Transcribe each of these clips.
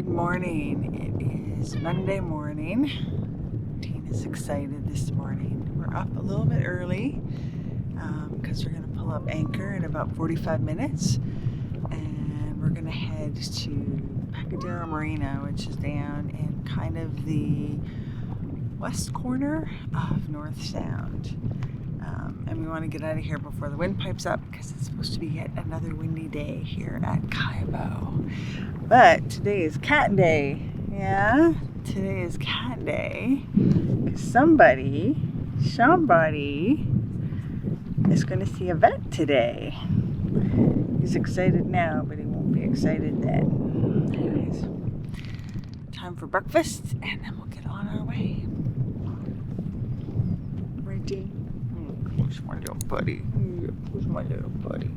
Good morning. It is Monday morning. Tina's excited this morning. We're up a little bit early because we're going to pull up anchor in about 45 minutes. And we're going to head to Barcadere Marina, which is down in kind of the west corner of North Sound. And we want to get out of here before the wind pipes up because it's supposed to be yet another windy day here at Cayman. But today is cat day. Yeah, today is cat day. Because somebody is going to see a vet today. He's excited now, but he won't be excited then. Anyways, time for breakfast, and then we'll get on our way. Right, Dean? Where's my little buddy? Where's my little buddy?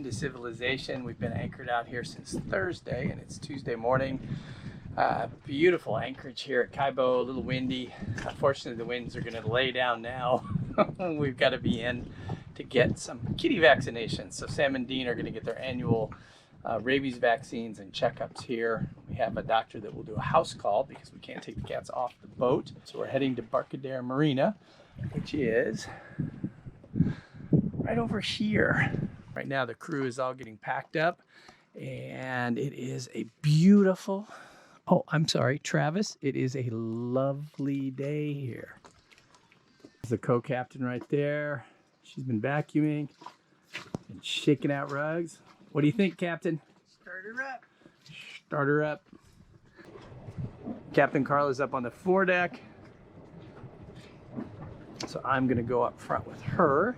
Civilization. We've been anchored out here since Thursday, and it's Tuesday morning. Beautiful anchorage here at Cayman. A little windy. Unfortunately, the winds are going to lay down now. We've got to be in to get some kitty vaccinations. So Sam and Dean are going to get their annual rabies vaccines and checkups here. We have a doctor that will do a house call because we can't take the cats off the boat. So we're heading to Barcadere Marina, which is right over here. Right now the crew is all getting packed up, and it is a beautiful, oh, I'm sorry, Travis, it is a lovely day here. There's the co-captain right there. She's been vacuuming and shaking out rugs. What do you think, Captain? Start her up. Start her up. Captain Carla's up on the foredeck. So I'm gonna go up front with her.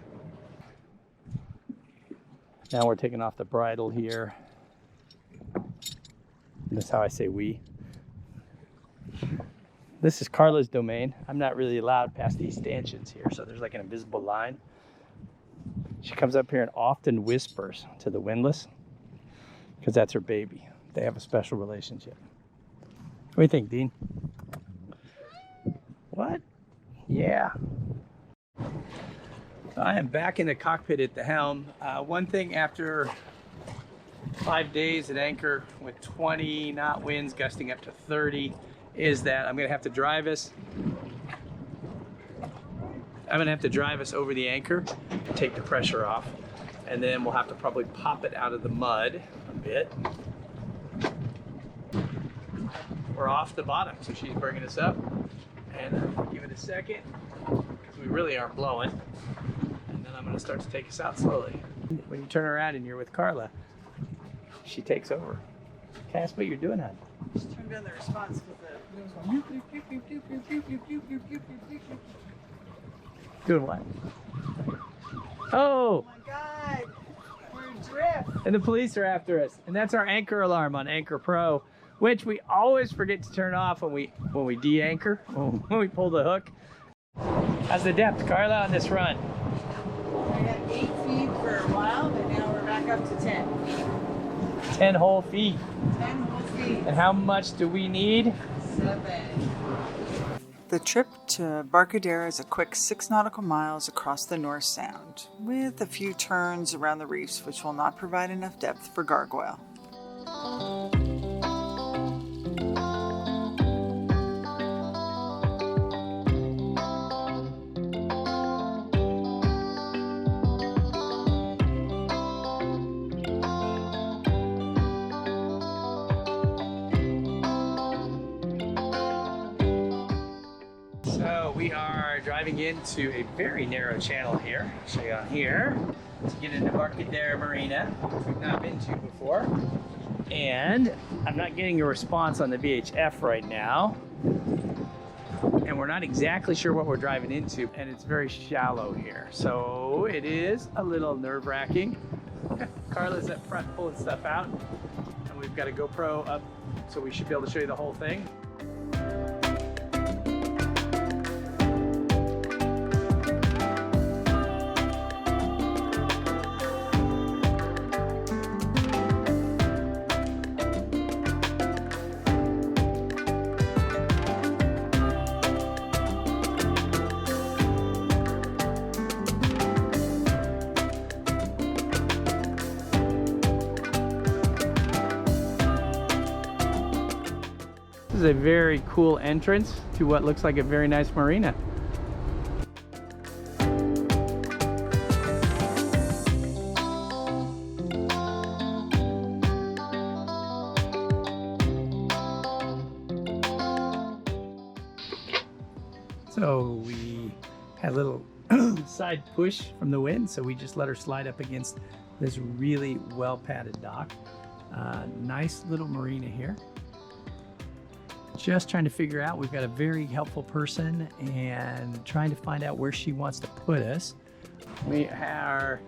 Now we're taking off the bridle here. That's how I say we. This is Carla's domain. I'm not really allowed past these stanchions here, so there's like an invisible line. She comes up here and often whispers to the windlass because that's her baby. They have a special relationship. What do you think, Dean? What? Yeah. I am back in the cockpit at the helm. One thing after 5 days at anchor with 20 knot winds gusting up to 30 is that I'm gonna have to drive us. Over the anchor, take the pressure off, and then we'll have to probably pop it out of the mud a bit. We're off the bottom, so she's bringing us up, and give it a second because we really aren't blowing. I'm going to start to take us out slowly. When you turn around and you're with Carla, she takes over. Cass, what you're doing, hon? Just turned down the response with the Doing what? Oh! Oh my God! We're adrift! And the police are after us. And that's our anchor alarm on Anchor Pro, which we always forget to turn off when we de-anchor, when we pull the hook. How's the depth, Carla, on this run? We had 8 feet for a while, but now we're back up to 10. 10 whole feet. 10 whole feet. And how much do we need? 7. The trip to Barcadere is a quick 6 nautical miles across the North Sound, with a few turns around the reefs, which will not provide enough depth for gargoyle. We are driving into a very narrow channel here. I'll show you on here to get into Barcadere Marina, which we've not been to before. And I'm not getting a response on the VHF right now. And we're not exactly sure what we're driving into, and it's very shallow here. So it is a little nerve-wracking. Carla's up front pulling stuff out, and we've got a GoPro up, so we should be able to show you the whole thing. This is a very cool entrance to what looks like a very nice marina. So we had a little side push from the wind, so we just let her slide up against this really well padded dock. Nice little marina here. Just trying to figure out, we've got a very helpful person and trying to find out where she wants to put us. We are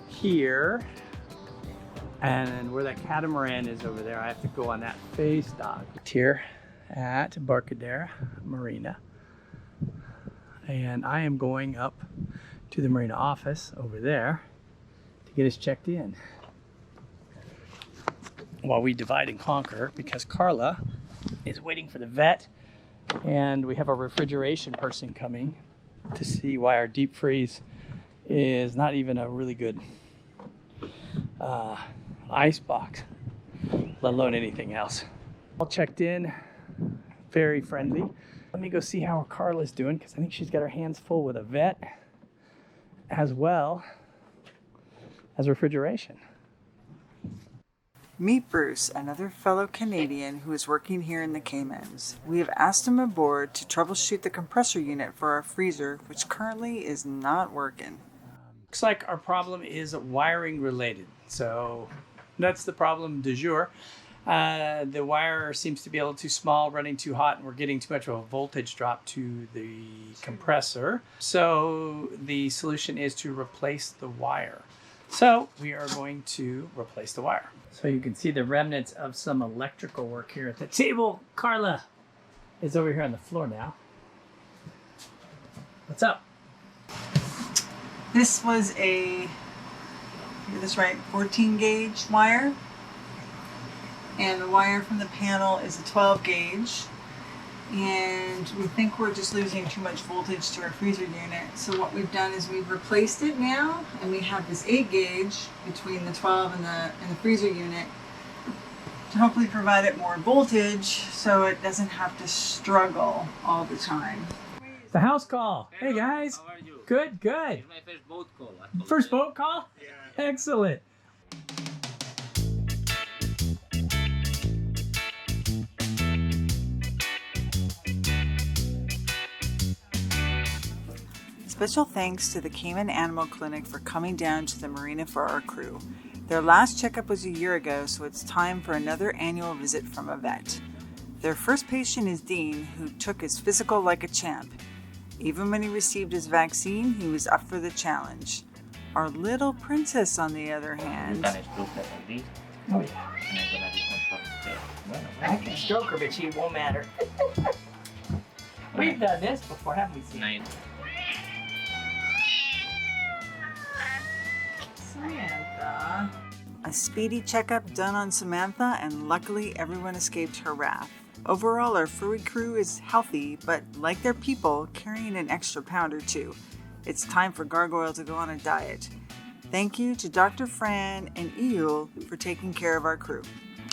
here, and where that catamaran is over there, I have to go on that face dock. Here at Barcadere Marina. And I am going up to the marina office over there to get us checked in. While we divide and conquer, because Carla is waiting for the vet, and we have a refrigeration person coming to see why our deep freeze is not even a really good ice box, let alone anything else. All checked in, very friendly. Let me go see how Carla's doing, because I think she's got her hands full with a vet as well as refrigeration. Meet Bruce, another fellow Canadian who is working here in the Caymans. We have asked him aboard to troubleshoot the compressor unit for our freezer, which currently is not working. Looks like our problem is wiring related. So that's the problem du jour. The wire seems to be a little too small, running too hot, and we're getting too much of a voltage drop to the compressor. So the solution is to replace the wire. So we are going to replace the wire. So you can see the remnants of some electrical work here at the table. Carla is over here on the floor now. What's up? This was a, get this right, 14 gauge wire. And the wire from the panel is a 12 gauge. And we think we're just losing too much voltage to our freezer unit. So what we've done is we've replaced it now, and we have this 8 gauge between the 12 and the freezer unit to hopefully provide it more voltage so it doesn't have to struggle all the time. The house call. Hey guys. How are you? Good, good. It's my first boat call. First boat call? Yeah. Excellent. Special thanks to the Cayman Animal Clinic for coming down to the marina for our crew. Their last checkup was a year ago, so it's time for another annual visit from a vet. Their first patient is Dean, who took his physical like a champ. Even when he received his vaccine, he was up for the challenge. Our little princess, on the other hand... Oh, yeah. I can stroke her, but she won't matter. We've done this before, haven't we? Seen? Samantha. A speedy checkup done on Samantha, and luckily everyone escaped her wrath. Overall, our furry crew is healthy, but like their people, carrying an extra pound or two. It's time for Gargoyle to go on a diet. Thank you to Dr. Fran and Eel for taking care of our crew.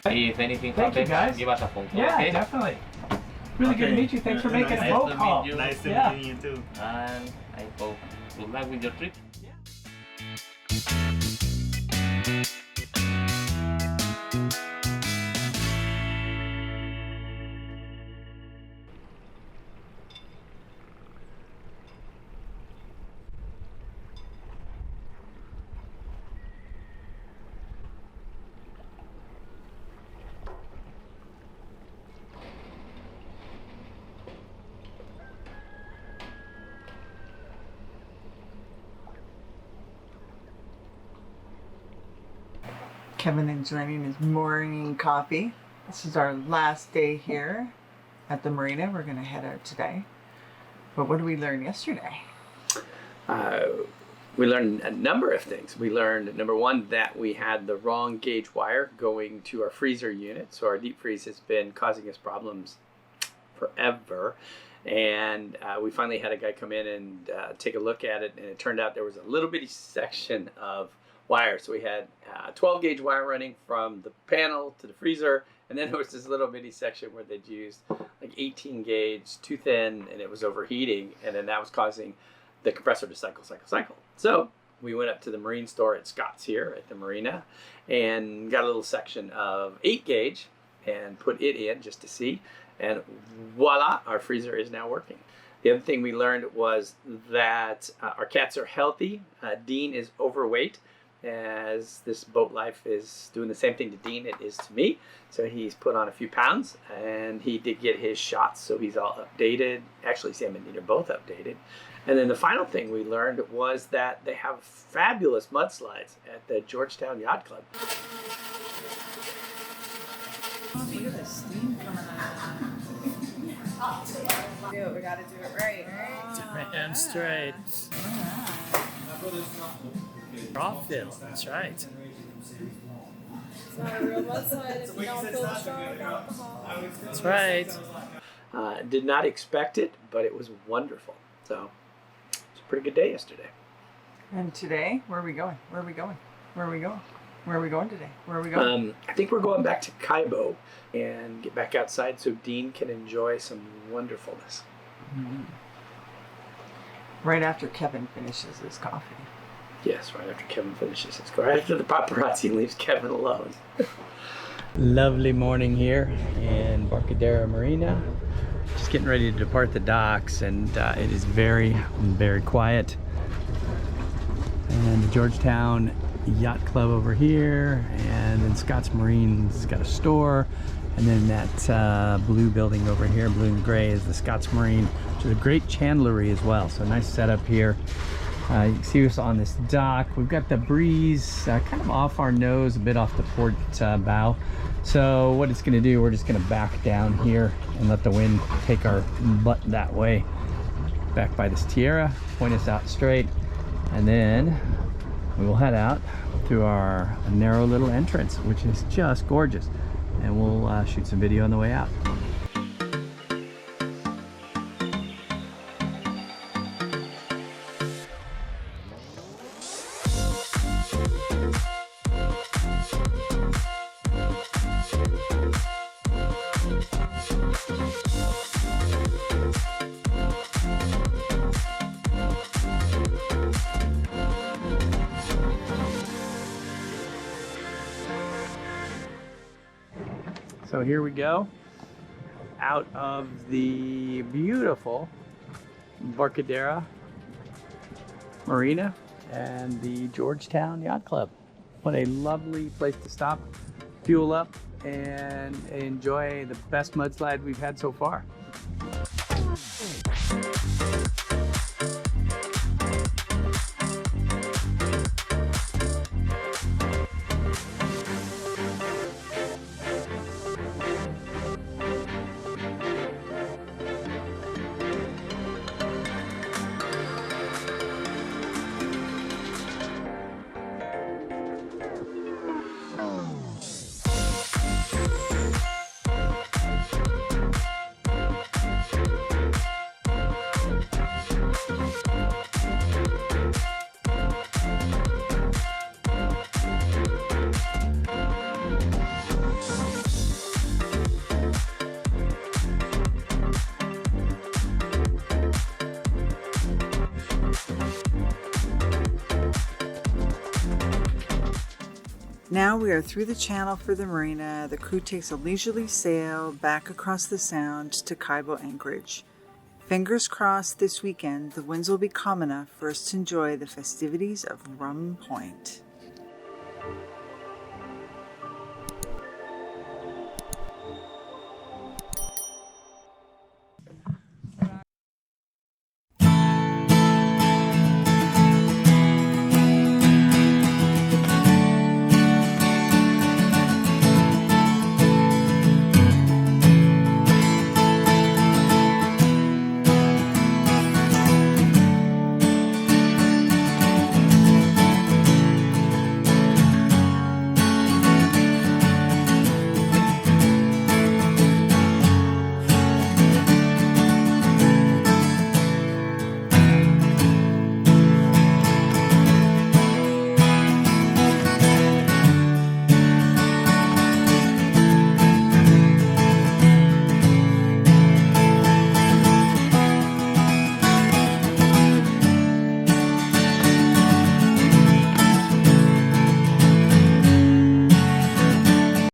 If anything Thank you, happens, guys. give us a phone call. Yeah, Okay? definitely. Really good to meet you. Thanks for making a phone call. Nice to Yeah. meet you too. And I hope good luck with your trip. Kevin enjoying his morning coffee. This is our last day here at the marina. We're going to head out today. But what did we learn yesterday? We learned a number of things. We learned, number one, that we had the wrong gauge wire going to our freezer unit. So our deep freeze has been causing us problems forever. And we finally had a guy come in and take a look at it. And it turned out there was a little bitty section of wire. So we had 12 gauge wire running from the panel to the freezer. And then there was this little bitty section where they'd used like 18 gauge, too thin, and it was overheating. And then that was causing the compressor to cycle. So we went up to the marine store at Scott's here at the marina and got a little section of 8 gauge and put it in just to see. And voila, our freezer is now working. The other thing we learned was that our cats are healthy. Dean is overweight, as this boat life is doing the same thing to Dean it is to me. So he's put on a few pounds, and he did get his shots, so he's all updated. Actually, Sam and Dean are both updated. And then the final thing we learned was that they have fabulous mudslides at the George Town Yacht Club. Look at the steam coming out. We gotta do it right? Damn straight. Raw fill, that's right. It's not a real Mudslide if you don't fill the straw with alcohol. That's right. Did not expect it, but it was wonderful. So it's a pretty good day yesterday. And today, where are we going? Where are we going? Where are we going? Where are we going today? Where are we going? I think we're going back to Cayman and get back outside so Dean can enjoy some wonderfulness. Mm-hmm. Right after Kevin finishes his coffee. Yes, right after Kevin finishes his coffee. Right after the paparazzi leaves Kevin alone. Lovely morning here in Barcadere Marina. Just getting ready to depart the docks, and it is very, very quiet. And the George Town Yacht Club over here, and then Scott's Marine's got a store, and then that blue building over here, blue and gray, is the Scott's Marine, which is a great chandlery as well. So nice setup here. You can see us on this dock. We've got the breeze kind of off our nose, a bit off the port bow. So what it's going to do, we're just going to back down here and let the wind take our butt that way, back by this tiara, point us out straight, and then we will head out through our narrow little entrance, which is just gorgeous, and we'll shoot some video on the way out. So here we go, out of the beautiful Barcadere Marina and the George Town Yacht Club. What a lovely place to stop, fuel up, and enjoy the best mudslide we've had so far. Now we are through the channel for the marina. The crew takes a leisurely sail back across the sound to Cayman Anchorage. Fingers crossed this weekend the winds will be calm enough for us to enjoy the festivities of Rum Point.